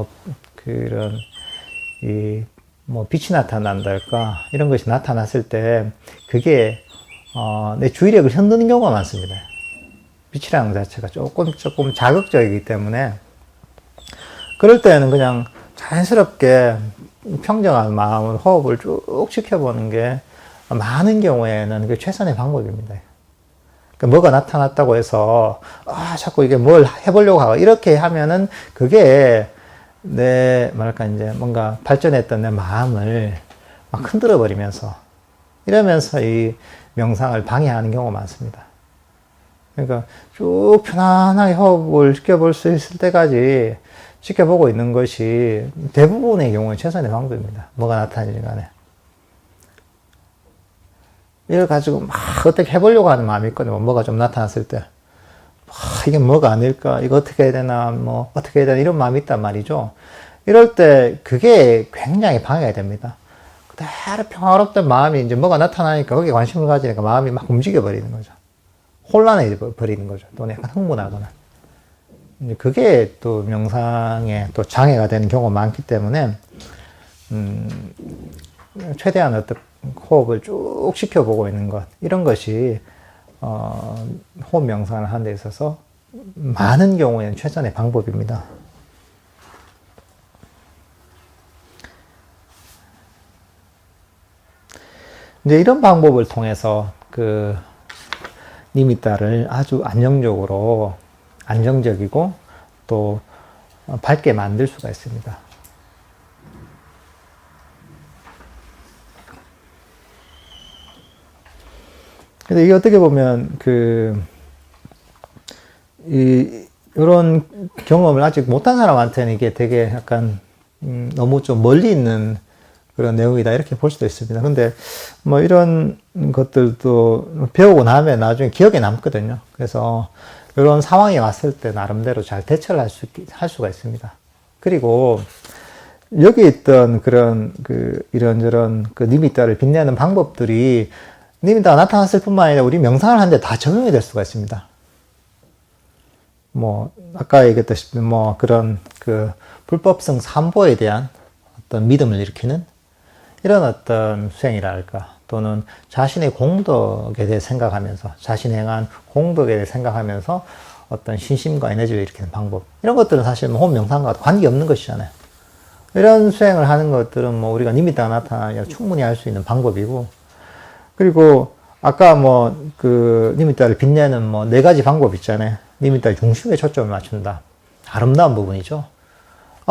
빛이 나타난달까 이런 것이 나타났을 때 그게 내 주의력을 흔드는 경우가 많습니다. 빛이라는 것 자체가 조금 자극적이기 때문에 그럴 때는 그냥 자연스럽게 평정한 마음으로 호흡을 쭉 지켜보는 게 많은 경우에는 그게 최선의 방법입니다. 뭐가 나타났다고 해서 자꾸 이게 뭘 해보려고 하고 이렇게 하면은 그게 이제 뭔가 발전했던 내 마음을 막 흔들어 버리면서 이러면서 이 명상을 방해하는 경우가 많습니다. 그러니까 쭉 편안하게 호흡을 지켜볼 수 있을 때까지 지켜보고 있는 것이 대부분의 경우는 최선의 방법입니다. 뭐가 나타나지 간에. 이걸 가지고 막 어떻게 해보려고 하는 마음이 있거든요. 뭐가 좀 나타났을 때. 이게 뭐가 아닐까? 이거 어떻게 해야 되나? 어떻게 해야 되나? 이런 마음이 있단 말이죠. 이럴 때 그게 굉장히 방해가 됩니다. 그대로 평화롭던 마음이 이제 뭐가 나타나니까 거기에 관심을 가지니까 마음이 막 움직여 버리는 거죠. 혼란해 버리는 거죠. 또는 약간 흥분하거나. 이제 그게 또 명상에 또 장애가 되는 경우가 많기 때문에, 최대한 어떤 호흡을 쭉 지켜보고 있는 것, 이런 것이, 호흡 명상을 하는 데 있어서 많은 경우에는 최선의 방법입니다. 이제 이런 방법을 통해서 니미타를 아주 안정적으로, 안정적이고 또 밝게 만들 수가 있습니다. 근데 이게 어떻게 보면 이런 경험을 아직 못한 사람한테는 이게 되게 약간 너무 좀 멀리 있는 그런 내용이다 이렇게 볼 수도 있습니다. 근데 뭐 이런 것들도 배우고 나면 나중에 기억에 남거든요. 그래서 이런 상황이 왔을 때 나름대로 잘 대처를 할 수가 있습니다. 그리고 여기 있던 그런 이런저런 니미타를 빛내는 방법들이 니미타가 나타났을 뿐만 아니라 우리 명상을 하는데 다 적용이 될 수가 있습니다. 뭐 아까 얘기했다시피 뭐 그런 불법성 삼보에 대한 어떤 믿음을 일으키는 이런 어떤 수행이랄까, 또는 자신의 공덕에 대해 생각하면서, 자신이 행한 공덕에 대해 생각하면서 어떤 신심과 에너지를 일으키는 방법, 이런 것들은 사실 뭐 호흡 명상과 관계없는 것이잖아요. 이런 수행을 하는 것들은 뭐 우리가 니미타가 나타나야 충분히 할 수 있는 방법이고, 그리고 아까 뭐 니미타를 빛내는 뭐 4가지 방법 있잖아요. 니미타의 중심에 초점을 맞춘다. 아름다운 부분이죠.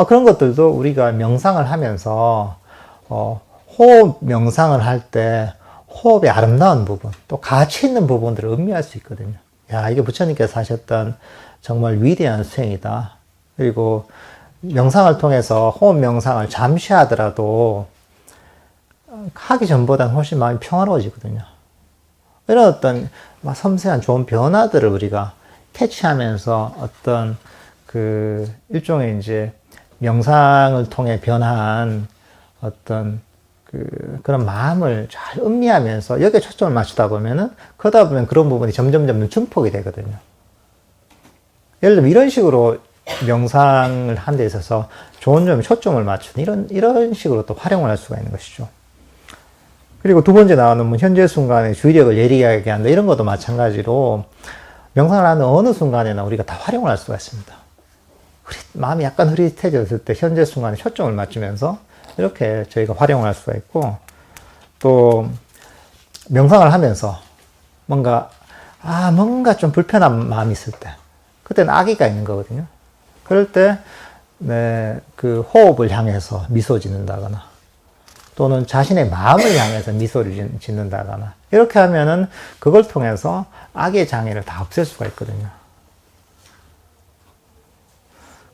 그런 것들도 우리가 명상을 하면서 호흡 명상을 할 때 호흡의 아름다운 부분, 또 가치 있는 부분들을 음미할 수 있거든요. 야, 이게 부처님께서 하셨던 정말 위대한 수행이다. 그리고 명상을 통해서 호흡 명상을 잠시 하더라도 하기 전보다는 훨씬 마음이 평화로워지거든요. 이런 어떤 섬세한 좋은 변화들을 우리가 캐치하면서 어떤 일종의 이제 명상을 통해 변화한 어떤 그런 마음을 잘 음미하면서 여기에 초점을 맞추다 보면은, 그러다 보면 그런 부분이 점점 증폭이 되거든요. 예를 들면 이런 식으로 명상을 한 데 있어서 좋은 점에 초점을 맞추는 이런 식으로 또 활용을 할 수가 있는 것이죠. 그리고 두 번째 나오는 뭐 현재 순간에 주의력을 예리하게 한다, 이런 것도 마찬가지로 명상을 하는 어느 순간에나 우리가 다 활용을 할 수가 있습니다. 마음이 약간 흐릿해졌을 때 현재 순간에 초점을 맞추면서 이렇게 저희가 활용을 할 수가 있고, 또 명상을 하면서 뭔가 좀 불편한 마음이 있을 때, 그때는 악의가 있는 거거든요. 그럴 때 호흡을 향해서 미소 짓는다거나, 또는 자신의 마음을 향해서 미소를 짓는다거나, 이렇게 하면은 그걸 통해서 악의 장애를 다 없앨 수가 있거든요.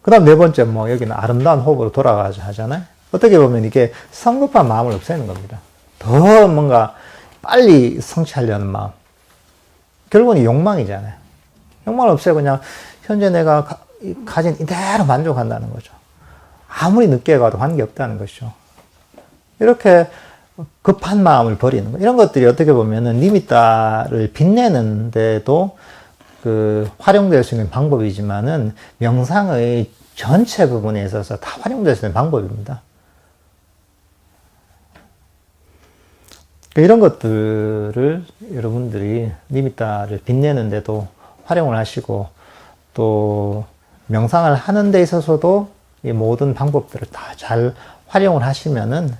그 다음 4번째, 뭐 여기는 아름다운 호흡으로 돌아가자 하잖아요. 어떻게 보면 이게 성급한 마음을 없애는 겁니다. 더 뭔가 빨리 성취하려는 마음. 결국은 욕망이잖아요. 욕망을 없애고 그냥 현재 내가 가진 이대로 만족한다는 거죠. 아무리 늦게 가도 관계없다는 것이죠. 이렇게 급한 마음을 버리는 거. 이런 것들이 어떻게 보면은 니미타를 빛내는데도 활용될 수 있는 방법이지만은 명상의 전체 부분에 있어서 다 활용될 수 있는 방법입니다. 이런 것들을 여러분들이 니미타를 빛내는데도 활용을 하시고, 또 명상을 하는 데 있어서도 이 모든 방법들을 다 잘 활용을 하시면은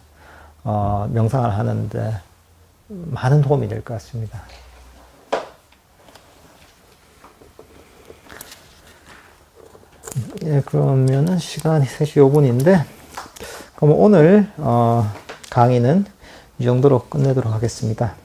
명상을 하는데 많은 도움이 될 것 같습니다. 예, 그러면은 시간이 3시 5분인데, 그럼 오늘 강의는 이 정도로 끝내도록 하겠습니다.